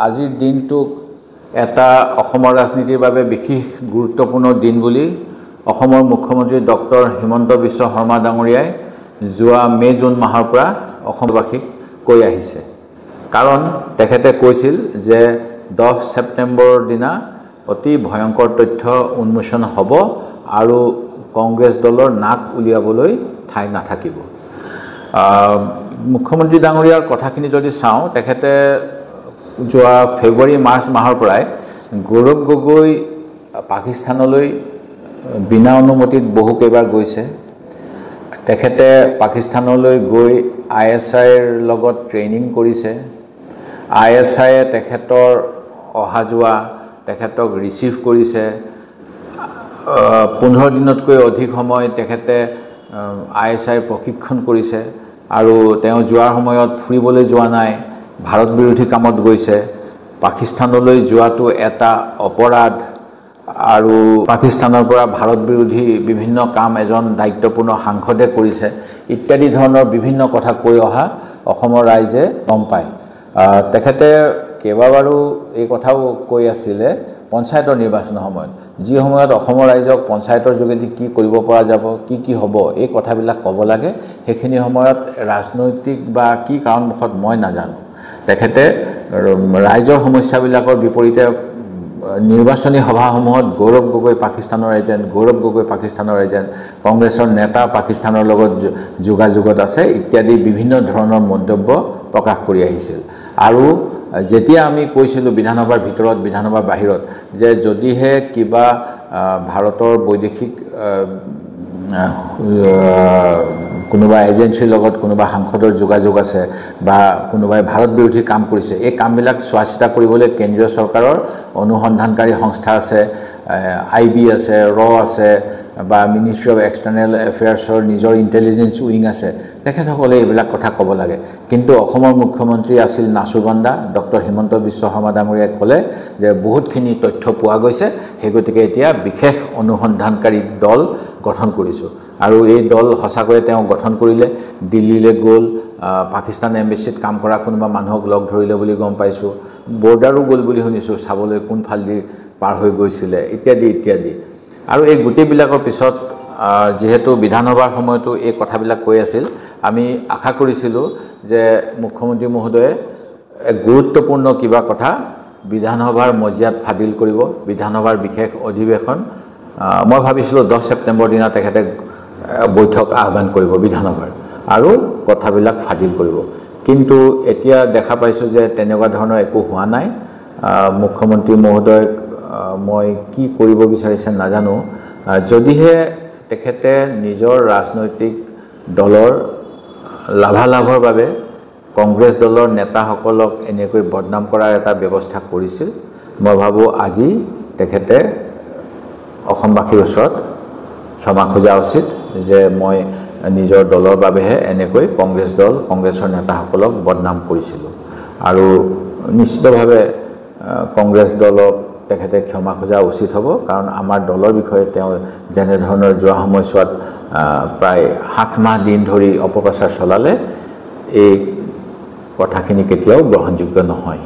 আজিৰ দিনটোক এটা অসমৰ ৰাজনীতিৰ বাবে বিশেষ গুৰুত্বপূৰ্ণ দিন বুলি অসমৰ মুখ্যমন্ত্ৰী ডক্টৰ হিমন্ত বিশ্ব শৰ্মা ডাঙৰীয়াই যোৱা মে-জুন মাহৰ পৰা অসমবাসীক কৈ আহিছে। কাৰণ তেখেতে কৈছিল যে 10 ছেপ্টেম্বৰৰ দিনা অতি ভয়ংকৰ তথ্য উন্মোচন হ'ব আৰু কংগ্ৰেছ দলৰ নাক উলিয়াবলৈ ঠাই নাথাকিব। মুখ্যমন্ত্ৰী ডাঙৰীয়াৰ কথাখিনি যদি চাওঁ, তেখেতে যোৱা ফেব্ৰুৱাৰী মাৰ্চ মাহৰ পৰাই গৌৰৱ গগৈ পাকিস্তানলৈ বিনা অনুমতিত বহু কেইবাৰ গৈছে। তেখেতে পাকিস্তানলৈ গৈ ISIৰ লগত ট্ৰেইনিং কৰিছে। ISIয়ে তেখেতৰ অহা যোৱা তেখেতক ৰিচিভ কৰিছে। 15 দিনতকৈ অধিক সময় তেখেতে ISIৰ প্ৰশিক্ষণ কৰিছে আৰু তেওঁ যোৱাৰ সময়ত ফুৰিবলৈ যোৱা নাই, ভাৰত বিৰোধী কামত গৈছে। পাকিস্তানলৈ যোৱাটো এটা অপৰাধ আৰু পাকিস্তানৰ পৰা ভাৰত বিৰোধী বিভিন্ন কাম এজন দায়িত্বপূৰ্ণ সাংসদে কৰিছে ইত্যাদি ধৰণৰ বিভিন্ন কথা কৈ অহা অসমৰ ৰাইজে গম পায়। তেখেতে কেইবাবাৰো এই কথাও কৈ আছিলে পঞ্চায়তৰ নিৰ্বাচনৰ সময়ত, যি সময়ত অসমৰ ৰাইজক পঞ্চায়তৰ যোগেদি কি কৰিব পৰা যাব, কি হ'ব, এই কথাবিলাক ক'ব লাগে। সেইখিনি সময়ত ৰাজনৈতিক বা কি কাৰণবশত মই নাজানো, তেখেতে ৰাইজৰ সমস্যাবিলাকৰ বিপৰীতে নিৰ্বাচনী সভাসমূহত গৌৰৱ গগৈ পাকিস্তানৰ এজেণ্ট, কংগ্ৰেছৰ নেতা পাকিস্তানৰ লগত যোগাযোগত আছে ইত্যাদি বিভিন্ন ধৰণৰ মন্তব্য প্ৰকাশ কৰি আহিছিল। আৰু যেতিয়া আমি কৈছিলোঁ বিধানসভাৰ ভিতৰত, বিধানসভাৰ বাহিৰত, যে যদিহে কিবা ভাৰতৰ বৈদেশিক কোনোবা এজেঞ্চিৰ লগত কোনোবা সাংসদৰ যোগাযোগ আছে বা কোনোবাই ভাৰত বিৰোধী কাম কৰিছে, এই কামবিলাক চোৱা চিতা কৰিবলৈ কেন্দ্ৰীয় চৰকাৰৰ অনুসন্ধানকাৰী সংস্থা আছে, IB আছে, আছে বা মিনিষ্ট্ৰী অফ এক্সটাৰ্নেল এফেয়াৰ্ছৰ নিজৰ ইণ্টেলিজেঞ্চ উইং আছে। তেখেতসকলে এইবিলাক কথা ক'ব লাগে। কিন্তু অসমৰ মুখ্যমন্ত্ৰী আছিল নাচুবান্দা ডক্টৰ হিমন্ত বিশ্ব শৰ্মা ডাঙৰীয়াই ক'লে যে বহুতখিনি তথ্য পোৱা গৈছে, সেই গতিকে এতিয়া বিশেষ অনুসন্ধানকাৰী দল গঠন কৰিছোঁ। আৰু এই দল সঁচাকৈয়ে তেওঁ গঠন কৰিলে, দিল্লীলৈ গ'ল, পাকিস্তান এম্বেচিত কাম কৰা কোনোবা মানুহক লগ ধৰিলে বুলি গম পাইছোঁ, বৰ্ডাৰো গ'ল বুলি শুনিছোঁ চাবলৈ কোনফালেদি পাৰ হৈ গৈছিলে ইত্যাদি। আৰু এই গোটেইবিলাকৰ পিছত যিহেতু বিধানসভাৰ সময়তো এই কথাবিলাক কৈ আছিল, আমি আশা কৰিছিলোঁ যে মুখ্যমন্ত্ৰী মহোদয়ে গুৰুত্বপূৰ্ণ কিবা কথা বিধানসভাৰ মজিয়াত ফাদিল কৰিব, বিধানসভাৰ বিশেষ অধিৱেশন। মই ভাবিছিলোঁ 10 ছেপ্টেম্বৰ দিনা তেখেতে বৈঠক আহ্বান কৰিব বিধানসভাৰ আৰু কথাবিলাক ফাদিল কৰিব। কিন্তু এতিয়া দেখা পাইছোঁ যে তেনেকুৱা ধৰণৰ একো হোৱা নাই। মুখ্যমন্ত্ৰী মহোদয় মই কি কৰিব বিচাৰিছে নাজানো। যদিহে তেখেতে নিজৰ ৰাজনৈতিক দলৰ লাভালাভৰ বাবে কংগ্ৰেছ দলৰ নেতাসকলক এনেকৈ বদনাম কৰাৰ এটা ব্যৱস্থা কৰিছিল, মই ভাবোঁ আজি তেখেতে অসমবাসীৰ ওচৰত ক্ষমা খোজা উচিত যে মই নিজৰ দলৰ বাবেহে এনেকৈ কংগ্ৰেছৰ নেতাসকলক বদনাম কৰিছিলোঁ। আৰু নিশ্চিতভাৱে কংগ্ৰেছ দলক তেখেতে ক্ষমা খোজা উচিত হ'ব, কাৰণ আমাৰ দলৰ বিষয়ে তেওঁ যেনেধৰণৰ যোৱা সময়ছোৱাত প্ৰায় 7 মাহ দিন ধৰি অপপ্ৰচাৰ চলালে, এই কথাখিনি কেতিয়াও গ্ৰহণযোগ্য নহয়।